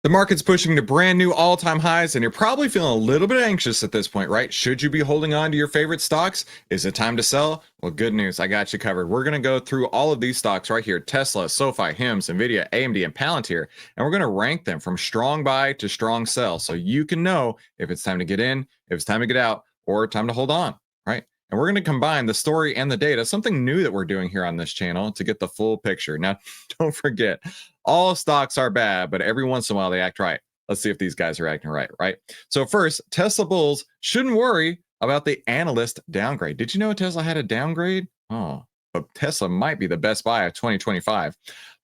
The market's pushing to brand new all-time highs, and you're probably feeling a little bit anxious at this point, right? Should you be holding on to your favorite stocks? Is it time to sell? Well, good news. I got you covered. We're going to go through all of these stocks right here: Tesla, SoFi, HIMS, Nvidia, AMD, and Palantir, and we're going to rank them from strong buy to strong sell so you can know if it's time to get in, if it's time to get out, or time to hold on, right? And we're going to combine the story and the data, something new that we're doing here on this channel to get the full picture. Now, don't forget, all stocks are bad, but every once in a while they act right. Let's see if these guys are acting right, right? So first, Tesla bulls shouldn't worry about the analyst downgrade. Did you know Tesla had a downgrade? Oh, but Tesla might be the best buy of 2025.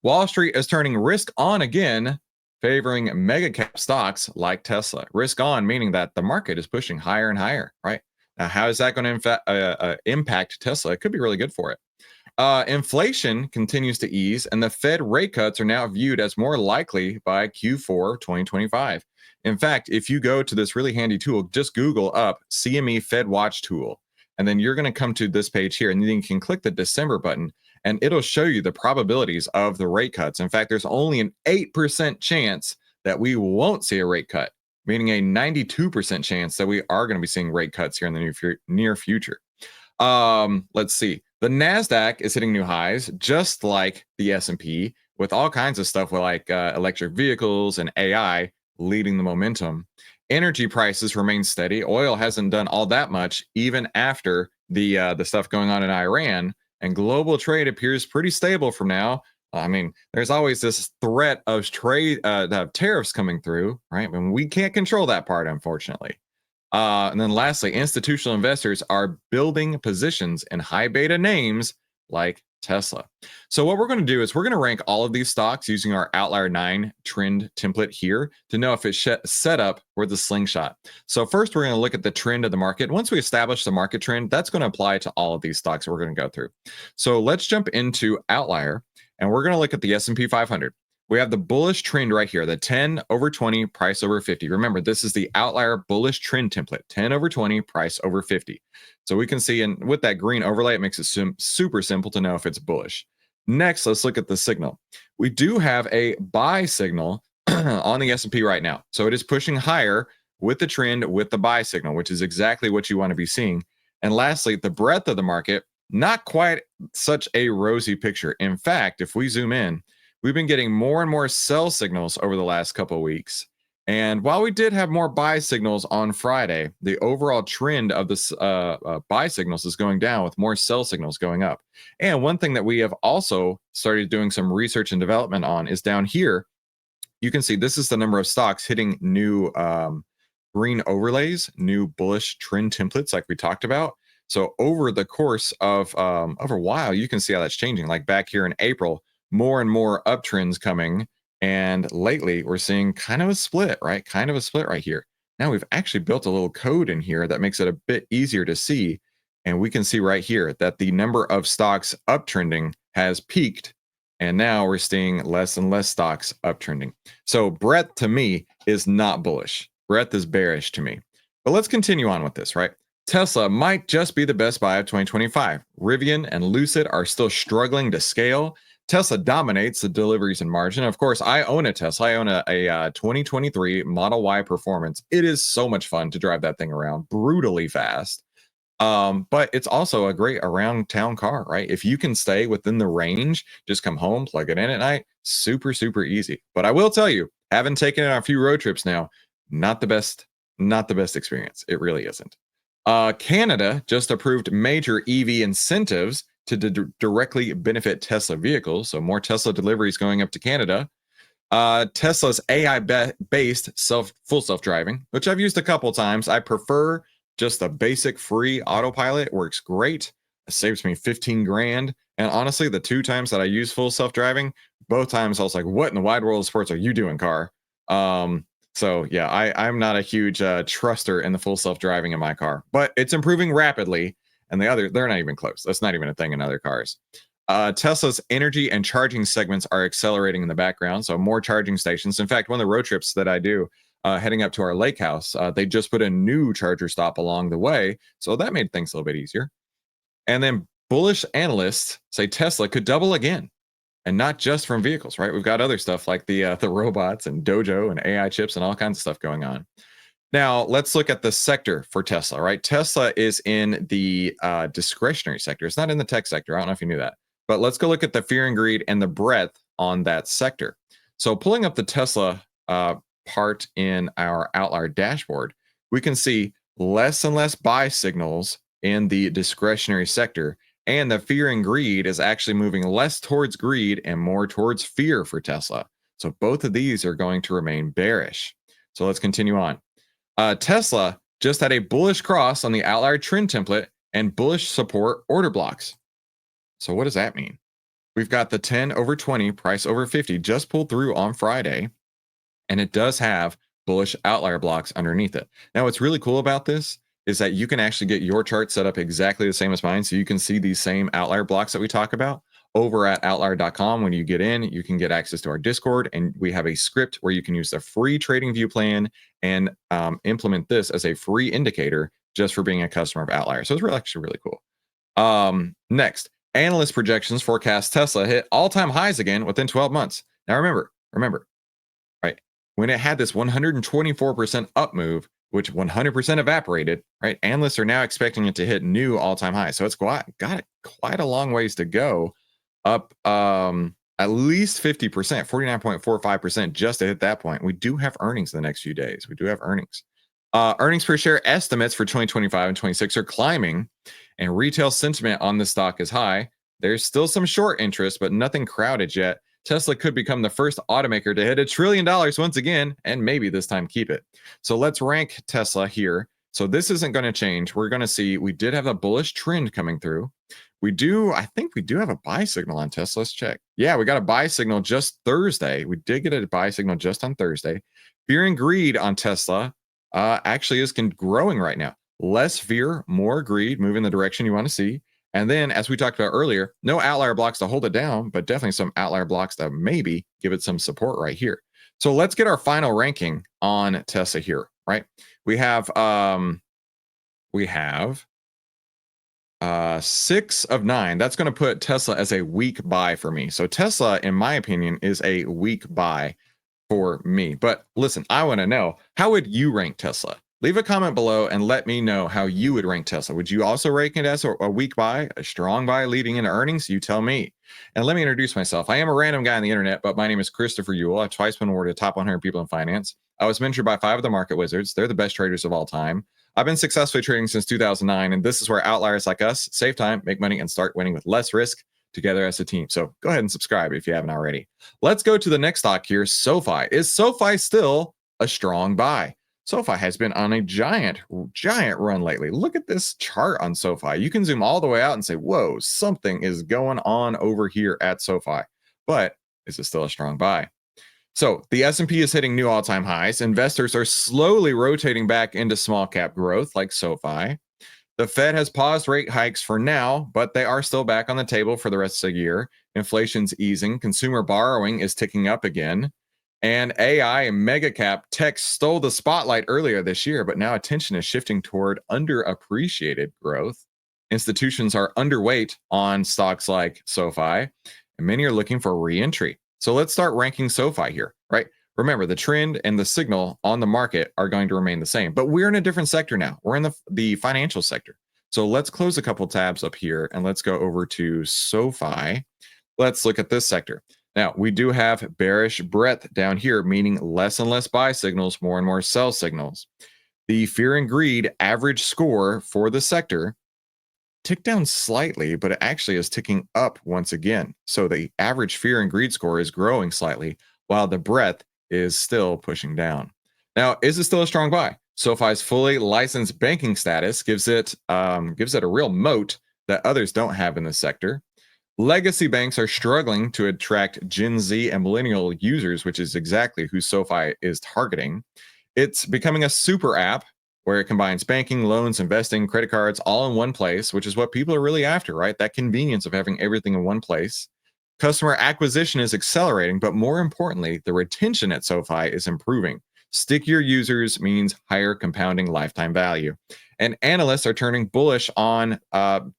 Wall Street is turning risk on again, favoring mega cap stocks like Tesla. Risk on meaning that the market is pushing higher and higher, right? Now, how is that going to impact Tesla? It could be really good for it. Inflation continues to ease, and the Fed rate cuts are now viewed as more likely by Q4 2025. In fact, if you go to this really handy tool, just Google up CME Fed Watch tool, and then you're going to come to this page here, and then you can click the December button, and it'll show you the probabilities of the rate cuts. In fact, there's only an 8% chance that we won't see a rate cut, meaning a 92% chance that we are going to be seeing rate cuts here in the near future. Let's see. The NASDAQ is hitting new highs, just like the S&P, with all kinds of stuff like electric vehicles and AI leading the momentum. Energy prices remain steady. Oil hasn't done all that much, even after the stuff going on in Iran. And global trade appears pretty stable for now. I mean, there's always this threat of tariffs coming through, right? And we can't control that part, unfortunately. And then lastly, institutional investors are building positions in high beta names like Tesla. So what we're going to do is we're going to rank all of these stocks using our Outlier 9 trend template here to know if it's set up for the slingshot. So first, we're going to look at the trend of the market. Once we establish the market trend, that's going to apply to all of these stocks that we're going to go through. So let's jump into Outlier, and we're going to look at the S&P 500. We have the bullish trend right here, the 10 over 20, price over 50. Remember, this is the Outlier bullish trend template, 10 over 20, price over 50. So we can see, and with that green overlay, it makes it super simple to know if it's bullish. Next, let's look at the signal. We do have a buy signal on the S&P right now. So it is pushing higher with the trend with the buy signal, which is exactly what you want to be seeing. And lastly, the breadth of the market, not quite such a rosy picture. In fact, if we zoom in, we've been getting more and more sell signals over the last couple of weeks. And while we did have more buy signals on Friday, the overall trend of this buy signals is going down with more sell signals going up. And one thing that we have also started doing some research and development on is down here. You can see this is the number of stocks hitting new green overlays, new bullish trend templates like we talked about. So over the course of over a while, you can see how that's changing. Like back here in April, more and more uptrends coming. And lately we're seeing kind of a split, right? Kind of a split right here. Now we've actually built a little code in here that makes it a bit easier to see. And we can see right here that the number of stocks uptrending has peaked. And now we're seeing less and less stocks uptrending. So breadth to me is not bullish. Breadth is bearish to me. But let's continue on with this, right? Tesla might just be the best buy of 2025. Rivian and Lucid are still struggling to scale. Tesla dominates the deliveries and margin. Of course, I own a Tesla. I own a 2023 Model Y Performance. It is so much fun to drive that thing around brutally fast. But it's also a great around town car, right? If you can stay within the range, just come home, plug it in at night, super, super easy. But I will tell you, having taken it on a few road trips now, not the best experience. It really isn't. Canada just approved major EV incentives to directly benefit Tesla vehicles. So more Tesla deliveries going up to Canada. Tesla's AI-based full self-driving, which I've used a couple times. I prefer just the basic free autopilot. It works great. It saves me 15 grand. And honestly, the 2 times that I use full self-driving, both times I was like, what in the wide world of sports are you doing, car? So yeah, I'm not a huge truster in the full self-driving in my car, but it's improving rapidly. And they're not even close. That's not even a thing in other cars. Tesla's energy and charging segments are accelerating in the background. So more charging stations. In fact, one of the road trips that I do heading up to our lake house, they just put a new charger stop along the way. So that made things a little bit easier. And then bullish analysts say Tesla could double again. and not just from vehicles, right? We've got other stuff like the robots and Dojo and AI chips and all kinds of stuff going on. Now, let's look at the sector for Tesla, right? Tesla is in the discretionary sector. It's not in the tech sector. I don't know if you knew that. But let's go look at the fear and greed and the breadth on that sector. So pulling up the Tesla part in our Outlier dashboard, we can see less and less buy signals in the discretionary sector. And the fear and greed is actually moving less towards greed and more towards fear for Tesla. So both of these are going to remain bearish. So let's continue on. Tesla just had a bullish cross on the outlier trend template and bullish support order blocks. So what does that mean? We've got the 10 over 20, price over 50 just pulled through on Friday, and it does have bullish outlier blocks underneath it. Now, what's really cool about this is that you can actually get your chart set up exactly the same as mine, so you can see these same outlier blocks that we talk about over at outlier.com. When you get in, you can get access to our Discord, and we have a script where you can use the free trading view plan and implement this as a free indicator just for being a customer of Outlier. So it's actually really cool. Next, analyst projections forecast Tesla hit all-time highs again within 12 months. Now remember, right? When it had this 124% up move, which 100% evaporated, right? Analysts are now expecting it to hit new all-time highs. So it's got quite a long ways to go, up at least 50%, 49.45% just to hit that point. We do have earnings in the next few days. We do have earnings. Earnings per share estimates for 2025 and 26 are climbing, and retail sentiment on the stock is high. There's still some short interest, but nothing crowded yet. Tesla could become the first automaker to hit $1 trillion once again, and maybe this time keep it. So let's rank Tesla here. So this isn't going to change. We're going to see, we did have a bullish trend coming through. I think we do have a buy signal on Tesla. Let's check. Yeah, we got a buy signal just Thursday. We did get a buy signal just on Thursday. Fear and greed on Tesla actually is growing right now. Less fear, more greed, move in the direction you want to see. And then, as we talked about earlier, no outlier blocks to hold it down, but definitely some outlier blocks that maybe give it some support right here. So let's get our final ranking on Tesla here, right? We have 6 of 9. That's going to put Tesla as a weak buy for me. So Tesla, in my opinion, is a weak buy for me. But listen, I want to know, how would you rank Tesla? Leave a comment below and let me know how you would rank Tesla. Would you also rank it as a weak buy, a strong buy leading into earnings? You tell me. And let me introduce myself. I am a random guy on the internet, but my name is Christopher Ewell. I've twice been awarded top 100 people in finance. I was mentored by 5 of the market wizards. They're the best traders of all time. I've been successfully trading since 2009, and this is where outliers like us save time, make money, and start winning with less risk together as a team. So go ahead and subscribe if you haven't already. Let's go to the next stock here, SoFi. Is SoFi still a strong buy? SoFi has been on a giant run lately. Look at this chart on SoFi. You can zoom all the way out and say, whoa, something is going on over here at SoFi. But is it still a strong buy? So the S&P is hitting new all-time highs. Investors are slowly rotating back into small cap growth like SoFi. The Fed has paused rate hikes for now, but they are still back on the table for the rest of the year. Inflation's easing. Consumer borrowing is ticking up again. And AI and mega cap tech stole the spotlight earlier this year, but now attention is shifting toward underappreciated growth. Institutions are underweight on stocks like SoFi, and many are looking for re-entry. So let's start ranking SoFi here, right? Remember, the trend and the signal on the market are going to remain the same, but we're in a different sector now. We're in the financial sector. So let's close a couple tabs up here and let's go over to SoFi. Let's look at this sector. Now, we do have bearish breadth down here, meaning less and less buy signals, more and more sell signals. The fear and greed average score for the sector ticked down slightly, but it actually is ticking up once again. So the average fear and greed score is growing slightly, while the breadth is still pushing down. Now, is it still a strong buy? SoFi's fully licensed banking status gives it a real moat that others don't have in the sector. Legacy banks are struggling to attract Gen Z and millennial users, which is exactly who SoFi is targeting. It's becoming a super app where it combines banking, loans, investing, credit cards, all in one place, which is what people are really after, right? That convenience of having everything in one place. Customer acquisition is accelerating, but more importantly, the retention at SoFi is improving. Stickier users means higher compounding lifetime value. And analysts are turning bullish on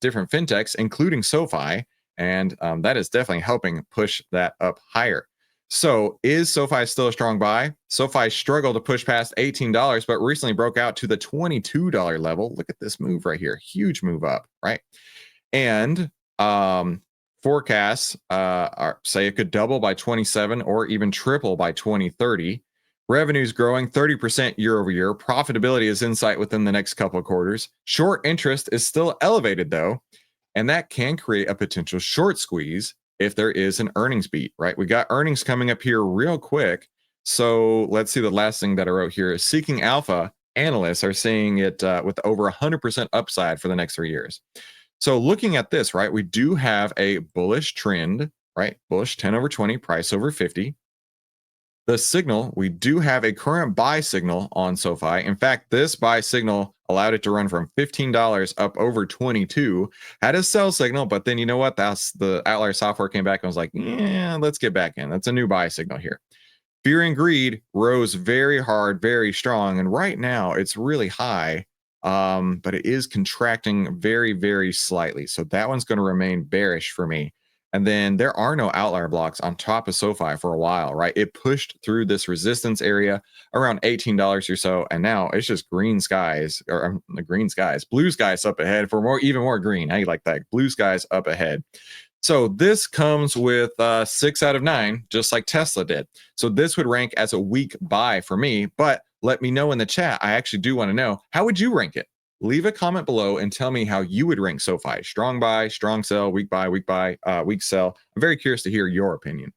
different fintechs, including SoFi, and that is definitely helping push that up higher. So is SoFi still a strong buy? SoFi struggled to push past $18, but recently broke out to the $22 level. Look at this move right here. Huge move up, right? And forecasts say it could double by 27 or even triple by 2030. Revenues growing 30% year over year. Profitability is in sight within the next couple of quarters. Short interest is still elevated, though, and that can create a potential short squeeze if there is an earnings beat, right? We got earnings coming up here real quick. So let's see, the last thing that I wrote here is Seeking Alpha analysts are seeing it with over 100% upside for the next 3 years. So looking at this, right, we do have a bullish trend, right? Bullish 10 over 20, price over 50. The signal, we do have a current buy signal on SoFi. In fact, this buy signal allowed it to run from $15 up over 22. Had a sell signal, but then you know what? That's the Outlier software came back and was like, yeah, let's get back in. That's a new buy signal here. Fear and greed rose very hard, very strong. And right now it's really high, but it is contracting very, very slightly. So that one's going to remain bearish for me. And then there are no outlier blocks on top of SoFi for a while, right? It pushed through this resistance area around $18 or so, and now it's just green skies, or the green skies, blue skies up ahead for more, even more green. How you like that? Blue skies up ahead. So this comes with 6 out of 9, just like Tesla did. So this would rank as a weak buy for me, but let me know in the chat. I actually do want to know, how would you rank it? Leave a comment below and tell me how you would rank SoFi. Strong buy, strong sell, weak buy, weak sell. I'm very curious to hear your opinion.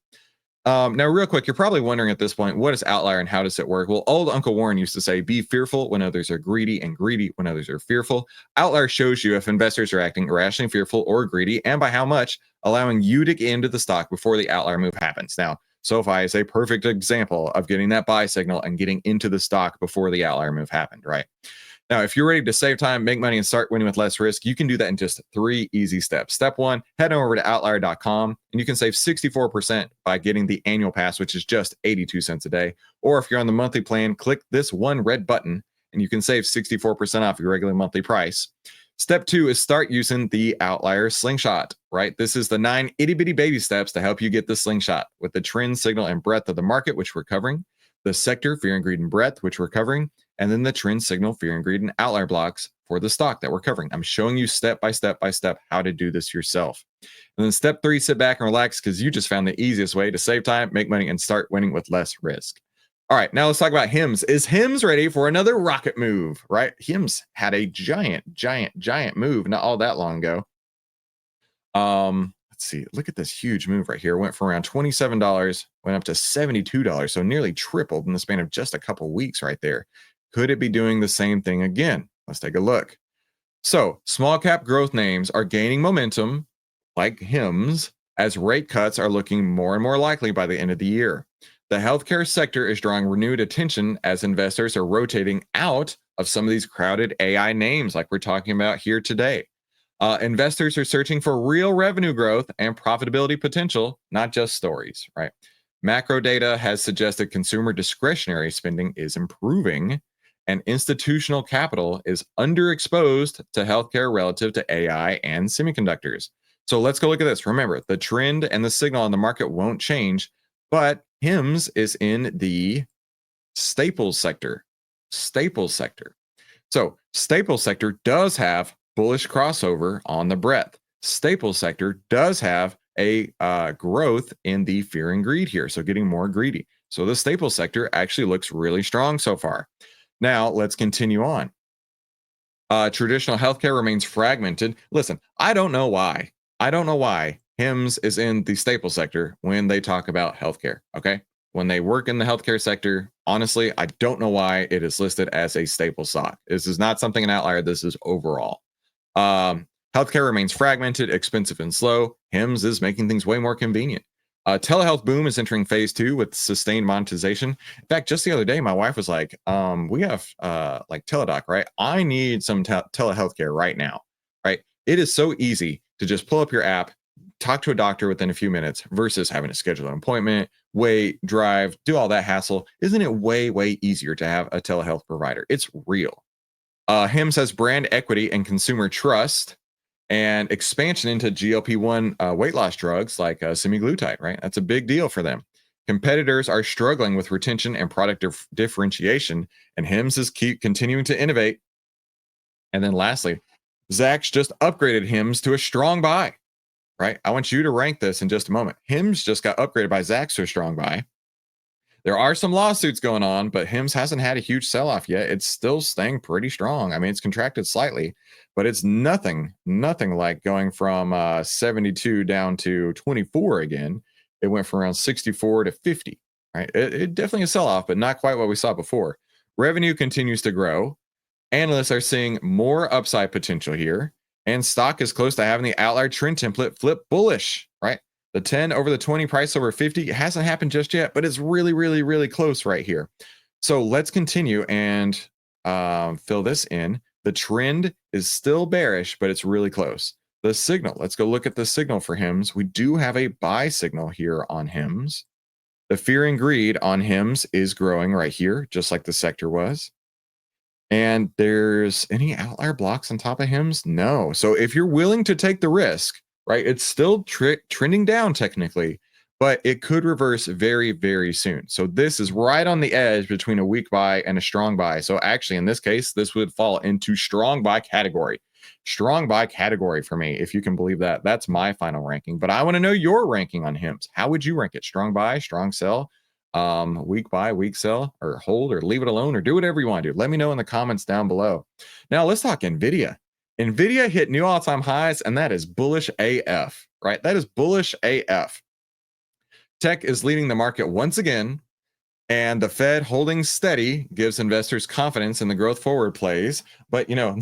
Now, real quick, you're probably wondering at this point, what is outlier and how does it work? Well, old Uncle Warren used to say, be fearful when others are greedy and greedy when others are fearful. Outlier shows you if investors are acting irrationally fearful or greedy and by how much, allowing you to get into the stock before the outlier move happens. Now, SoFi is a perfect example of getting that buy signal and getting into the stock before the outlier move happened, right? Now, if you're ready to save time, make money, and start winning with less risk, you can do that in just 3 easy steps. Step 1, head over to outlier.com, and you can save 64% by getting the annual pass, which is just 82 cents a day. Or if you're on the monthly plan, click this one red button, and you can save 64% off your regular monthly price. Step 2 is start using the Outlier Slingshot, right? This is the 9 itty-bitty baby steps to help you get the slingshot with the trend, signal, and breadth of the market, which we're covering, the sector, fear and greed and breadth, which we're covering, and then the trend, signal, fear and greed, and outlier blocks for the stock that we're covering. I'm showing you step by step how to do this yourself. And then step 3, sit back and relax because you just found the easiest way to save time, make money, and start winning with less risk. All right, now let's talk about HIMS. Is HIMS ready for another rocket move, right? HIMS had a giant move not all that long ago. Let's see, look at this huge move right here. Went from around $27, went up to $72, so nearly tripled in the span of just a couple weeks right there. Could it be doing the same thing again? Let's take a look. So small cap growth names are gaining momentum like HIMS as rate cuts are looking more and more likely by the end of the year. The healthcare sector is drawing renewed attention as investors are rotating out of some of these crowded AI names like we're talking about here today. Investors are searching for real revenue growth and profitability potential, not just stories, right? Macro data has suggested consumer discretionary spending is improving and institutional capital is underexposed to healthcare relative to AI and semiconductors. So let's go look at this. Remember, the trend and the signal on the market won't change, but HIMS is in the staples sector. So staples sector does have bullish crossover on the breadth. Staples sector does have a growth in the fear and greed here, so getting more greedy. So the staples sector actually looks really strong so far. Now let's continue on. Traditional healthcare remains fragmented. Listen, I don't know why HIMS is in the staple sector when they talk about healthcare. Okay, when they work in the healthcare sector, honestly, I don't know why it is listed as a staple stock. This is not something an outlier. This is overall. Healthcare remains fragmented, expensive, and slow. HIMS is making things way more convenient. Telehealth boom is entering phase 2 with sustained monetization. In fact, just the other day, my wife was like, we have like Teladoc, right? I need some telehealth care right now, right? It is so easy to just pull up your app, talk to a doctor within a few minutes versus having to schedule an appointment, wait, drive, do all that hassle. Isn't it way easier to have a telehealth provider? It's real. HIMS has brand equity and consumer trust. and expansion into GLP-1 weight loss drugs like semaglutide, right? That's a big deal for them. Competitors are struggling with retention and product differentiation, and HIMS is continuing to innovate. And then lastly, Zacks just upgraded HIMS to a strong buy, right? I want you to rank this in just a moment. HIMS just got upgraded by Zacks to a strong buy. There are some lawsuits going on, but HIMS hasn't had a huge sell-off yet. It's still staying pretty strong. I mean, it's contracted slightly, but it's nothing like going from 72 down to 24 again. It went from around 64 to 50, right? It definitely a sell-off, but not quite what we saw before. Revenue continues to grow. Analysts are seeing more upside potential here, and stock is close to having the outlier trend template flip bullish, right? The 10 over the 20 price over 50 hasn't happened just yet, but it's really close right here. So let's continue and fill this in. The trend is still bearish, but it's really close. The signal, let's go look at the signal for HIMS. We do have a buy signal here on HIMS. The fear and greed on HIMS is growing right here, just like the sector was. And there's any outlier blocks on top of HIMS? No. So if you're willing to take the risk, right, it's still trending down technically, but it could reverse very soon. So this is right on the edge between a weak buy and a strong buy. So actually, in this case, this would fall into strong buy category. Strong buy category for me, if you can believe that. That's my final ranking. But I want to know your ranking on HIMS. How would you rank it? Strong buy, strong sell? Weak buy, weak sell, or hold, or leave it alone, or do whatever you want to do. Let me know in the comments down below. Now let's talk Nvidia. Nvidia hit new all-time highs, and that is bullish AF, right? That is bullish AF. Tech is leading the market once again, and the Fed holding steady gives investors confidence in the growth forward plays. But, you know,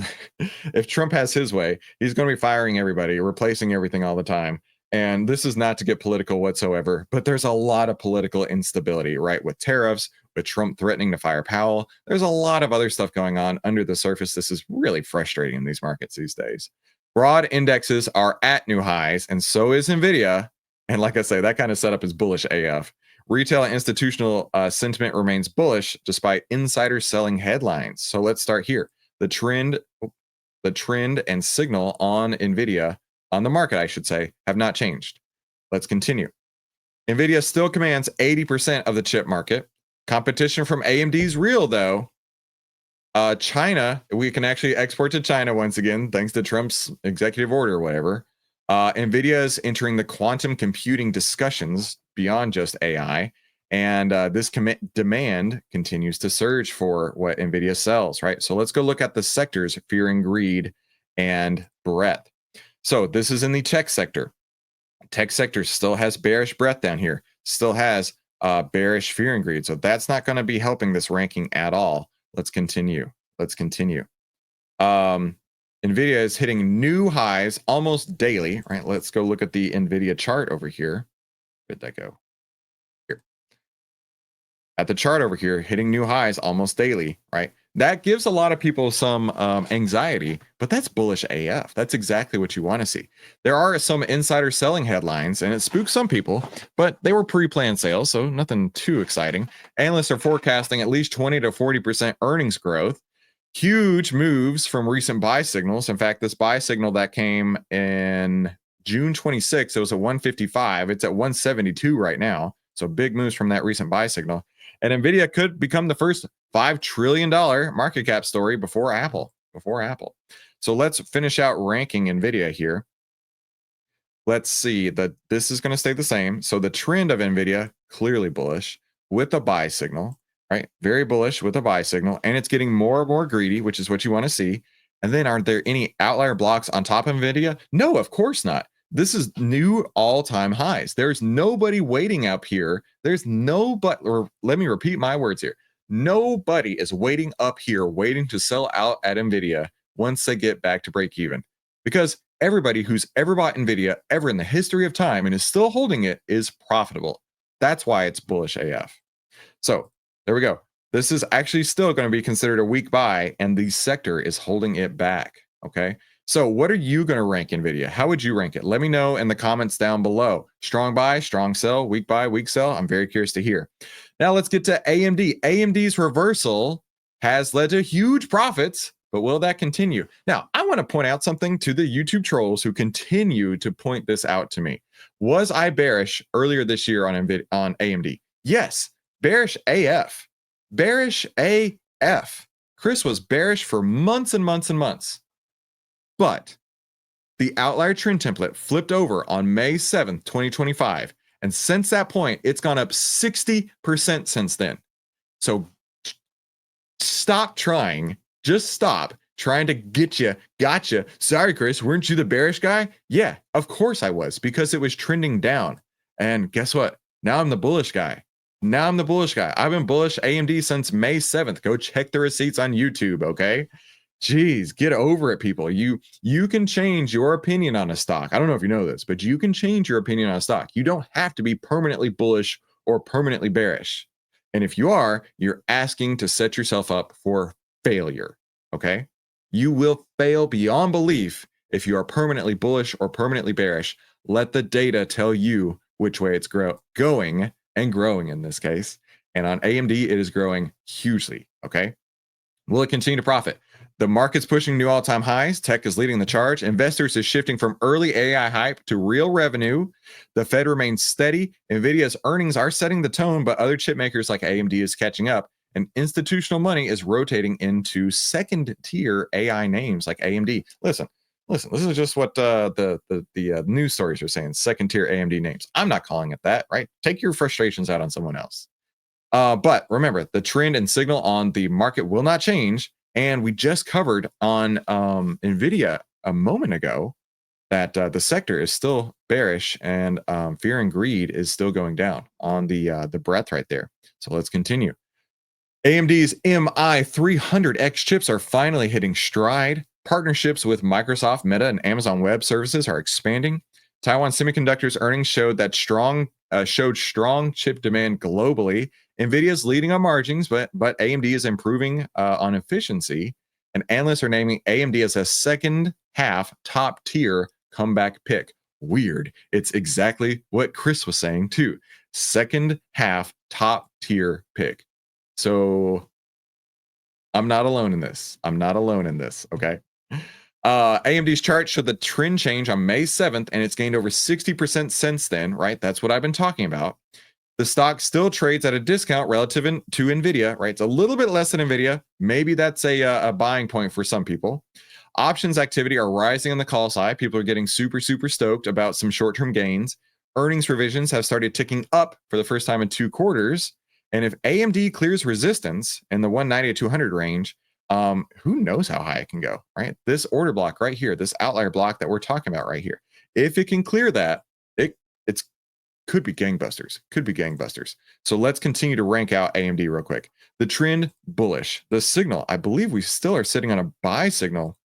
if Trump has his way, he's going to be firing everybody, replacing everything all the time. And this is not to get political whatsoever, but there's a lot of political instability, right? With tariffs, with Trump threatening to fire Powell. There's a lot of other stuff going on under the surface. This is really frustrating in these markets these days. Broad indexes are at new highs, and so is Nvidia. And like I say, that kind of setup is bullish AF. Retail and institutional sentiment remains bullish despite insider selling headlines. So let's start here. The trend and signal on Nvidia, on the market, I should say, have not changed. Let's continue. Nvidia still commands 80% of the chip market. Competition from AMD is real, though. China, we can actually export to China once again, thanks to Trump's executive order or whatever. Nvidia is entering the quantum computing discussions beyond just AI. And this demand continues to surge for what Nvidia sells, right? So let's go look at the sectors, fear and greed and breadth. So this is in the tech sector. Tech sector still has bearish breadth down here, still has bearish fear and greed. So that's not going to be helping this ranking at all. Let's continue. Nvidia is hitting new highs almost daily, right? Let's go look at the Nvidia chart over here. Where'd that go? Here. At the chart over here, hitting new highs almost daily, right? That gives a lot of people some anxiety, but that's bullish AF. That's exactly what you want to see. There are some insider selling headlines, and it spooks some people, but they were pre-planned sales, so nothing too exciting. Analysts are forecasting at least 20 to 40% earnings growth. Huge moves from recent buy signals. In fact, this buy signal that came in June 26, it was at 155. It's at 172 right now. So big moves from that recent buy signal. And Nvidia could become the first $5 trillion market cap story before Apple. So let's finish out ranking Nvidia here. Let's see that this is going to stay the same. So the trend of Nvidia, clearly bullish with a buy signal, right? Very bullish with a buy signal, and it's getting more and more greedy, which is what you want to see. And then are there any outlier blocks on top of Nvidia? No, of course not. This is new all-time highs. There's nobody waiting up here. There's nobody, or let me repeat my words here. Nobody is waiting up here, waiting to sell out at Nvidia once they get back to break even. Because everybody who's ever bought Nvidia ever in the history of time and is still holding it is profitable. That's why it's bullish AF. So there we go. This is actually still going to be considered a weak buy, and the sector is holding it back. Okay. So what are you going to rank Nvidia? How would you rank it? Let me know in the comments down below. Strong buy, strong sell, weak buy, weak sell. I'm very curious to hear. Now let's get to AMD. AMD's reversal has led to huge profits, but will that continue? Now, I want to point out something to the YouTube trolls who continue to point this out to me. Was I bearish earlier this year on AMD? Yes, bearish AF. Bearish AF. Chris was bearish for months and months and months. But the outlier trend template flipped over on May 7th, 2025. And since that point, it's gone up 60% since then. So stop trying. Just stop trying to get you. Gotcha. Sorry, Chris. Weren't you the bearish guy? Yeah, of course I was, because it was trending down. And guess what? Now I'm the bullish guy. Now I'm the bullish guy. I've been bullish AMD since May 7th. Go check the receipts on YouTube, okay? Jeez, get over it, people. You can change your opinion on a stock. I don't know if you know this, but you can change your opinion on a stock. You don't have to be permanently bullish or permanently bearish. And if you are, you're asking to set yourself up for failure, okay? You will fail beyond belief if you are permanently bullish or permanently bearish. Let the data tell you which way it's going and growing in this case. And on AMD, it is growing hugely, okay? Will it continue to profit? The market's pushing new all-time highs. Tech is leading the charge. Investors is shifting from early AI hype to real revenue. The Fed remains steady. Nvidia's earnings are setting the tone, but other chip makers like AMD is catching up. And institutional money is rotating into second-tier AI names like AMD. Listen. This is just what the news stories are saying. Second-tier AMD names. I'm not calling it that, right? Take your frustrations out on someone else. But remember, the trend and signal on the market will not change. And we just covered on Nvidia a moment ago that the sector is still bearish and fear and greed is still going down on the breadth right there. So let's continue. AMD's MI300X chips are finally hitting stride. Partnerships with Microsoft, Meta, and Amazon Web Services are expanding. Taiwan Semiconductor's earnings showed strong chip demand globally. Nvidia's leading on margins, but AMD is improving on efficiency. And analysts are naming AMD as a second half top tier comeback pick. Weird. It's exactly what Chris was saying too. Second half top tier pick. So I'm not alone in this. Okay. AMD's chart showed the trend change on May 7th, and it's gained over 60% since then, right? That's what I've been talking about. The stock still trades at a discount relative to Nvidia, right? It's a little bit less than Nvidia. Maybe that's a buying point for some people. Options activity are rising on the call side. People are getting super stoked about some short-term gains. Earnings revisions have started ticking up for the first time in 2 quarters. And if AMD clears resistance in the 190 to 200 range, who knows how high it can go, right? This order block right here, this outlier block that we're talking about right here, if it can clear that, it's could be gangbusters. So let's continue to rank out AMD real quick. The trend bullish. The signal, I believe we still are sitting on a buy signal.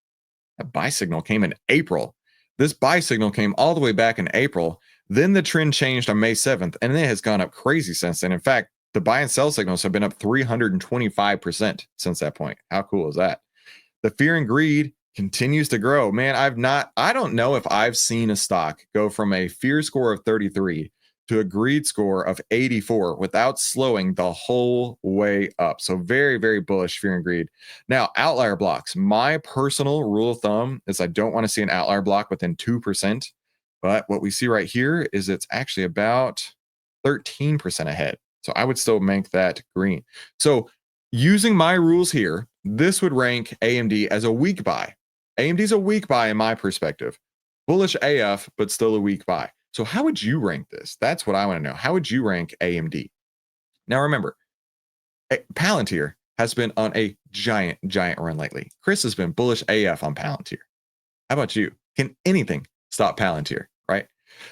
A buy signal came in April. This buy signal came all the way back in April. Then the trend changed on May 7th, and it has gone up crazy since then. In fact, the buy and sell signals have been up 325% since that point. How cool is that? The fear and greed continues to grow. Man, I don't know if I've seen a stock go from a fear score of 33 to a greed score of 84 without slowing the whole way up. So very, very bullish fear and greed. Now, outlier blocks. My personal rule of thumb is I don't want to see an outlier block within 2%. But what we see right here is it's actually about 13% ahead. So I would still make that green. So using my rules here, this would rank AMD as a weak buy. AMD's a weak buy in my perspective. Bullish AF, but still a weak buy. So how would you rank this? That's what I want to know. How would you rank AMD? Now remember, Palantir has been on a giant run lately. Chris has been bullish AF on Palantir. How about you? Can anything stop Palantir, right?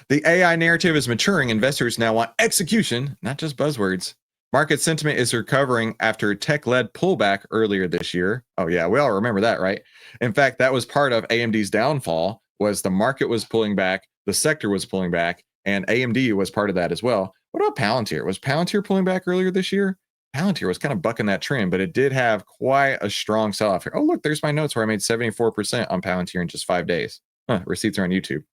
The AI narrative is maturing. Investors now want execution, not just buzzwords. Market sentiment is recovering after tech-led pullback earlier this year. Oh yeah, we all remember that, right? In fact, that was part of AMD's downfall, was the market was pulling back, the sector was pulling back, and AMD was part of that as well. What about Palantir? Was Palantir pulling back earlier this year? Palantir was kind of bucking that trend, but it did have quite a strong sell-off here. Oh, look, there's my notes where I made 74% on Palantir in just 5 days. Receipts are on YouTube.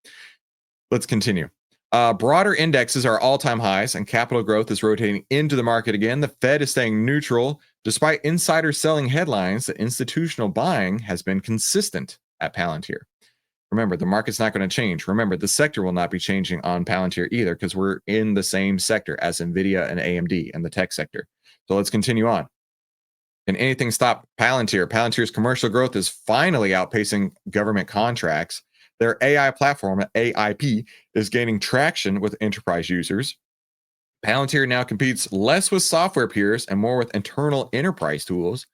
Let's continue. Broader indexes are all-time highs, and capital growth is rotating into the market again. The Fed is staying neutral Despite insider selling headlines, the institutional buying has been consistent at Palantir. Remember, the market's not going to change. Remember, the sector will not be changing on Palantir either because we're in the same sector as Nvidia and AMD in the tech sector. So let's continue on. Can anything stop Palantir? Palantir's commercial growth is finally outpacing government contracts. Their AI platform, AIP, is gaining traction with enterprise users. Palantir now competes less with software peers and more with internal enterprise tools.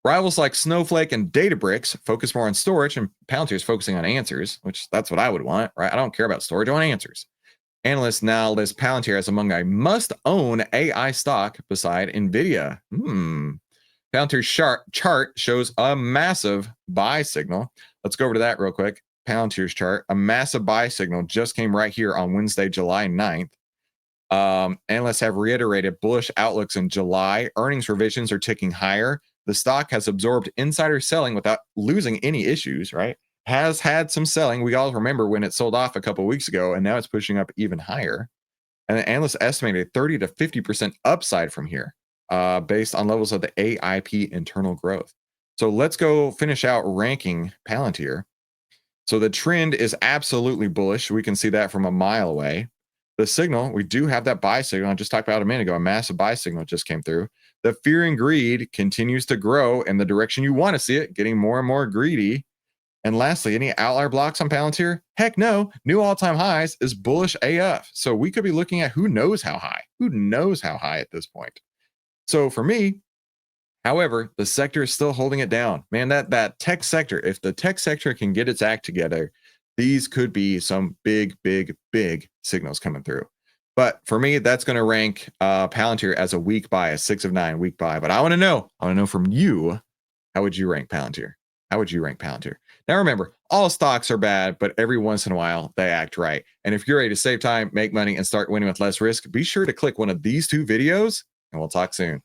Rivals like Snowflake and Databricks focus more on storage, and Palantir is focusing on answers, which that's what I would want, right? I don't care about storage, I want answers. Analysts now list Palantir as among a must-own AI stock beside Nvidia. Palantir's chart shows a massive buy signal. Let's go over to that real quick. Palantir's chart, a massive buy signal just came right here on Wednesday, July 9th. Analysts have reiterated bullish outlooks in July. Earnings revisions are ticking higher. The stock has absorbed insider selling without losing any issues, right? Has had some selling. We all remember when it sold off a couple of weeks ago, and now it's pushing up even higher. And the analysts estimated 30 to 50% upside from here, based on levels of the AIP internal growth. So let's go finish out ranking Palantir. So the trend is absolutely bullish. We can see that from a mile away. The signal, we do have that buy signal. I just talked about a minute ago, a massive buy signal just came through. The fear and greed continues to grow in the direction you want to see it, getting more and more greedy. And lastly, any outlier blocks on Palantir? Heck no. New all-time highs is bullish AF. So we could be looking at who knows how high at this point. So for me, however, the sector is still holding it down. Man, that tech sector, if the tech sector can get its act together, these could be some big signals coming through. But for me, that's going to rank Palantir as a weak buy, a 6 of 9 weak buy. But I want to know from you, how would you rank Palantir? Now remember, all stocks are bad, but every once in a while they act right. And if you're ready to save time, make money, and start winning with less risk, be sure to click one of these 2 videos, and we'll talk soon.